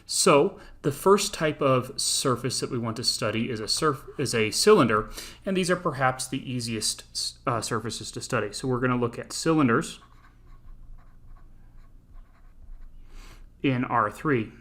So the first type of surface that we want to study is a cylinder, and these are perhaps the easiest surfaces to study. So we're going to look at cylinders in R3.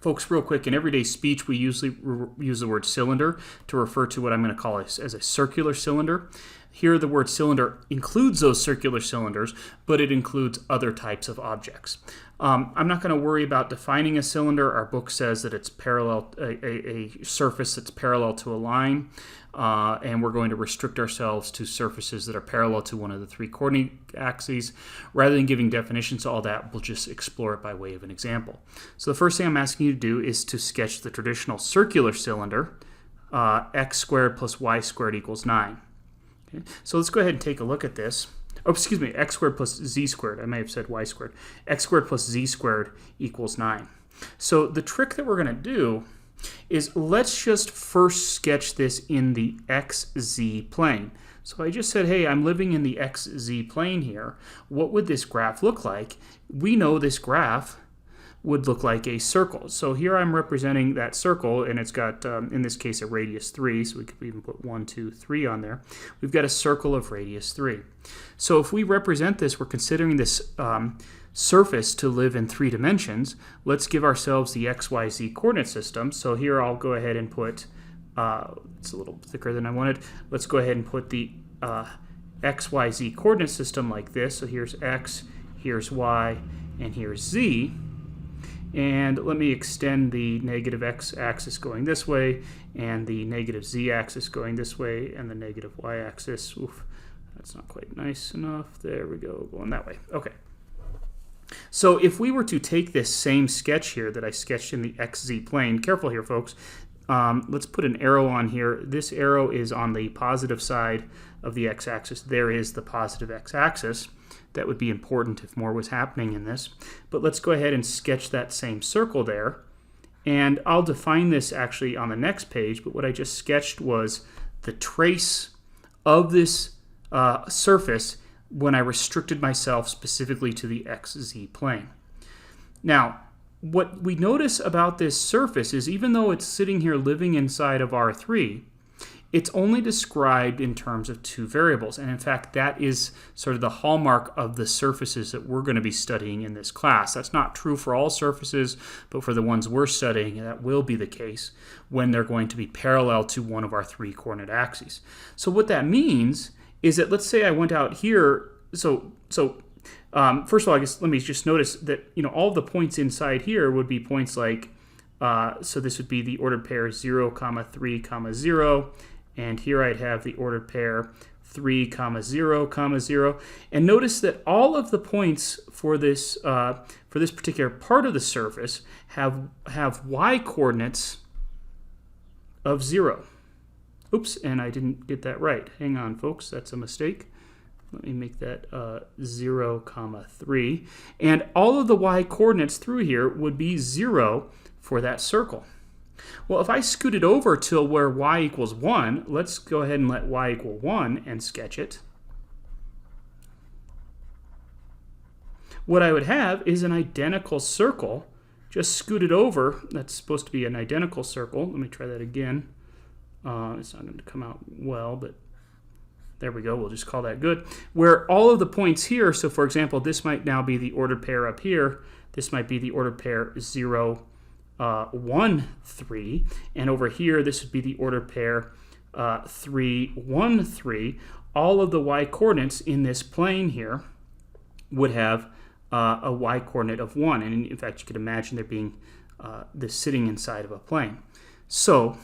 Folks, real quick, in everyday speech, we usually use the word cylinder to refer to what I'm going to call as a circular cylinder. Here, the word cylinder includes those circular cylinders, but it includes other types of objects. I'm not going to worry about defining a cylinder. Our book says that it's parallel, a surface that's parallel to a line, and we're going to restrict ourselves to surfaces that are parallel to one of the three coordinate axes. Rather than giving definitions to all that, we'll just explore it by way of an example. So the first thing I'm asking you to do is to sketch the traditional circular cylinder, x squared plus y squared equals 9. Okay. So let's go ahead and take a look at this. Oh, excuse me, x squared plus z squared. I may have said y squared. X squared plus z squared equals 9. So the trick that we're going to do is let's just first sketch this in the xz plane. So I just said, hey, I'm living in the xz plane here. What would this graph look like? We know this graph would look like a circle. So here I'm representing that circle, and it's got, in this case, a radius 3, so we could even put 1, 2, 3 on there. We've got a circle of radius 3. So if we represent this, we're considering this surface to live in 3 dimensions. Let's give ourselves the XYZ coordinate system. So here I'll go ahead and put, it's a little thicker than I wanted. Let's go ahead and put the XYZ coordinate system like this. So here's X, here's Y, and here's Z. And let me extend the negative x-axis going this way, and the negative z-axis going this way, and the negative y-axis. Oof, that's not quite nice enough. There we go, going that way. Okay. So if we were to take this same sketch here that I sketched in the xz plane, careful here, folks. Let's put an arrow on here. This arrow is on the positive side of the x-axis. There is the positive x-axis. That would be important if more was happening in this. But let's go ahead and sketch that same circle there. And I'll define this actually on the next page, but what I just sketched was the trace of this surface when I restricted myself specifically to the xz plane. Now, what we notice about this surface is even though it's sitting here living inside of R3, it's only described in terms of 2 variables. And in fact, that is sort of the hallmark of the surfaces that we're going to be studying in this class. That's not true for all surfaces, but for the ones we're studying, that will be the case when they're going to be parallel to one of our 3 coordinate axes. So what that means is that, let's say I went out here. So first of all, I guess let me just notice that, all the points inside here would be points like, so this would be the ordered pair 0, 3, 0. And here I'd have the ordered pair 3, 0, 0. And notice that all of the points for this particular part of the surface have y coordinates of 0. Oops, and I didn't get that right. Hang on, folks, that's a mistake. Let me make that 0, 3. And all of the y coordinates through here would be 0 for that circle. Well, if I scoot it over to where y equals 1, let's go ahead and let y equal 1 and sketch it. What I would have is an identical circle, just scooted over. That's supposed to be an identical circle. Let me try that again. It's not going to come out well, but there we go. We'll just call that good. Where all of the points here, so for example, this might now be the ordered pair up here. This might be the ordered pair 0, 1, 3, and over here this would be the ordered pair 3, 1, 3. All of the y coordinates in this plane here would have a y coordinate of 1, and in fact you could imagine there being this sitting inside of a plane. So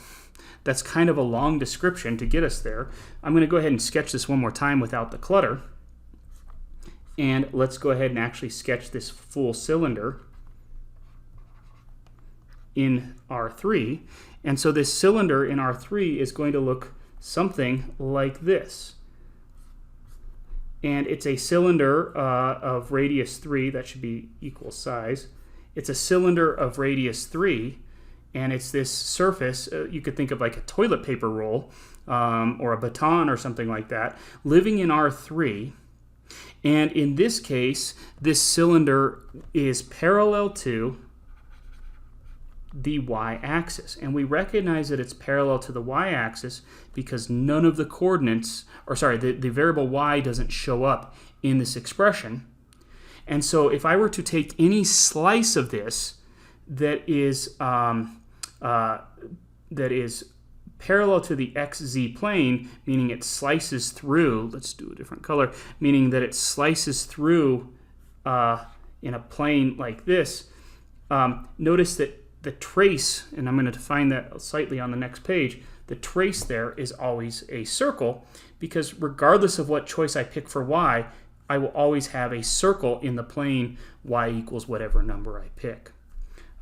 that's kind of a long description to get us there. I'm going to go ahead and sketch this one more time without the clutter, and let's go ahead and actually sketch this full cylinder in R3. And so this cylinder in R3 is going to look something like this. And it's a cylinder of radius 3. That should be equal size. It's a cylinder of radius 3, and it's this surface, you could think of like a toilet paper roll or a baton or something like that, living in R3. And in this case, this cylinder is parallel to the y-axis. And we recognize that it's parallel to the y-axis because none of the coordinates, or sorry, the variable y doesn't show up in this expression. And so if I were to take any slice of this that is parallel to the xz plane, meaning it slices through, let's do a different color, meaning that it slices through in a plane like this, notice that the trace, and I'm going to define that slightly on the next page, the trace there is always a circle, because regardless of what choice I pick for y, I will always have a circle in the plane y equals whatever number I pick.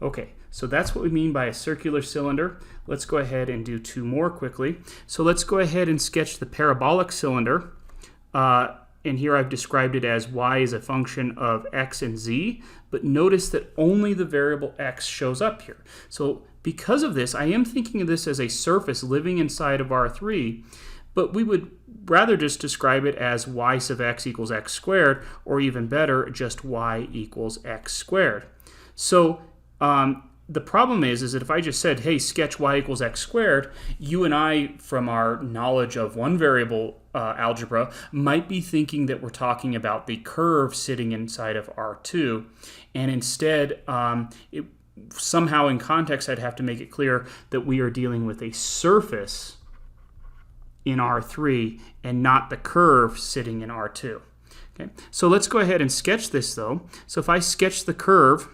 Okay, so that's what we mean by a circular cylinder. Let's go ahead and do two more quickly. So let's go ahead and sketch the parabolic cylinder. And here I've described it as y is a function of x and z, but notice that only the variable x shows up here. So because of this, I am thinking of this as a surface living inside of R3, but we would rather just describe it as y sub x equals x squared, or even better, just y equals x squared. So the problem is that if I just said, hey, sketch y equals x squared, you and I, from our knowledge of one variable algebra, might be thinking that we're talking about the curve sitting inside of R2. And instead, somehow in context, I'd have to make it clear that we are dealing with a surface in R3 and not the curve sitting in R2. Okay, so let's go ahead and sketch this, though. So if I sketch the curve,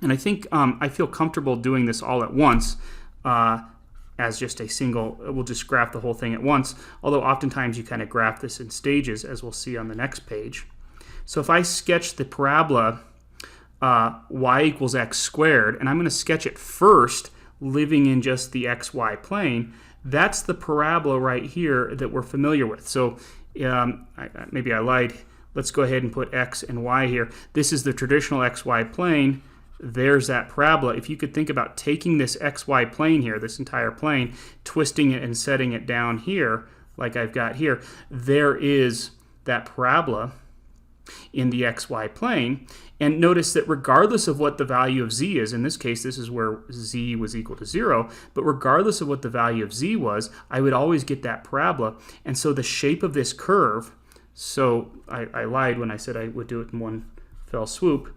and I think I feel comfortable doing this all at once as just a single, we'll just graph the whole thing at once, although oftentimes you kind of graph this in stages, as we'll see on the next page. So if I sketch the parabola y equals x squared, and I'm going to sketch it first living in just the xy plane, that's the parabola right here that we're familiar with. So maybe I lied. Let's go ahead and put x and y here. This is the traditional xy plane. There's that parabola. If you could think about taking this xy plane here, this entire plane, twisting it and setting it down here, like I've got here, there is that parabola in the xy plane. And notice that regardless of what the value of z is, in this case this is where z was equal to 0, but regardless of what the value of z was, I would always get that parabola. And so the shape of this curve, so I lied when I said I would do it in one fell swoop,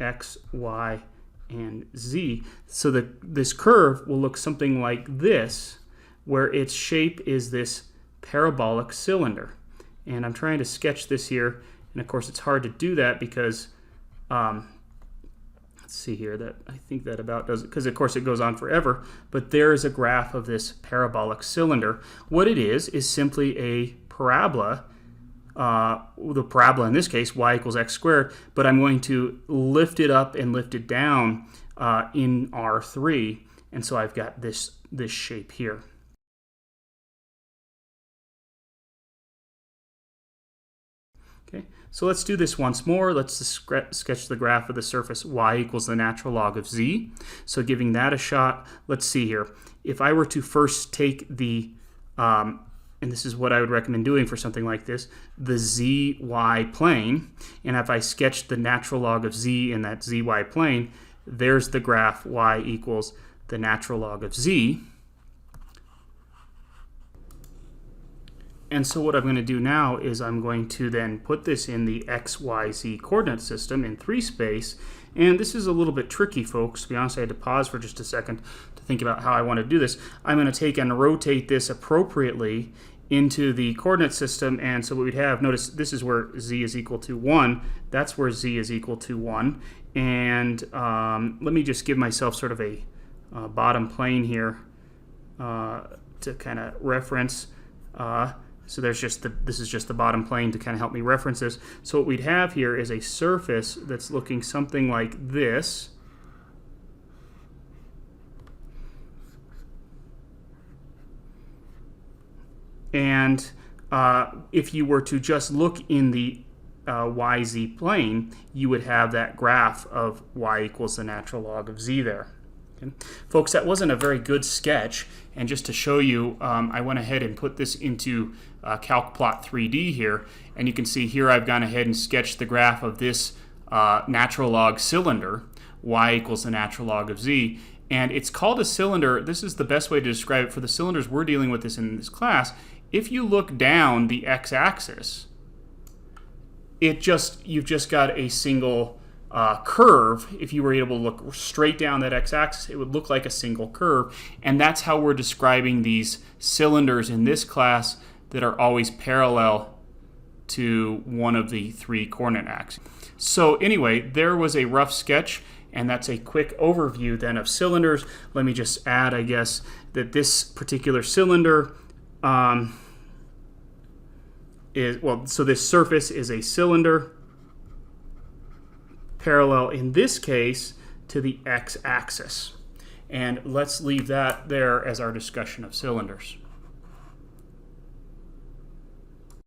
x, y, and z. So this curve will look something like this, where its shape is this parabolic cylinder. And I'm trying to sketch this here, and of course it's hard to do that because, let's see here, that I think that about does it, because of course it goes on forever, but there is a graph of this parabolic cylinder. What it is simply a parabola, the parabola in this case, y equals x squared, but I'm going to lift it up and lift it down in R3, and so I've got this shape here. Okay, so let's do this once more. Let's sketch the graph of the surface y equals the natural log of z. So giving that a shot, let's see here. If I were to first take the and this is what I would recommend doing for something like this, the zy plane, and if I sketch the natural log of z in that zy plane, there's the graph y equals the natural log of z. And so what I'm going to do now is I'm going to then put this in the xyz coordinate system in 3 space. And this is a little bit tricky, folks. To be honest, I had to pause for just a second to think about how I want to do this. I'm going to take and rotate this appropriately into the coordinate system. And so what we'd have, notice this is where z is equal to 1. That's where z is equal to 1. And let me just give myself sort of a bottom plane here to kind of reference. So there's just this is just the bottom plane to kind of help me reference this. So what we'd have here is a surface that's looking something like this. And if you were to just look in the yz plane, you would have that graph of y equals the natural log of z there. Okay. Folks, that wasn't a very good sketch, and just to show you, I went ahead and put this into CalcPlot 3D here, and you can see here I've gone ahead and sketched the graph of this natural log cylinder y equals the natural log of z. And it's called a cylinder. This is the best way to describe it for the cylinders we're dealing with this in this class. If you look down the x-axis, you've just got a single curve. If you were able to look straight down that x-axis, it would look like a single curve. And that's how we're describing these cylinders in this class that are always parallel to one of the 3 coordinate axes. So anyway, there was a rough sketch, and that's a quick overview then of cylinders. Let me just add, I guess, that this particular cylinder so this surface is a cylinder parallel, in this case, to the x-axis. And let's leave that there as our discussion of cylinders.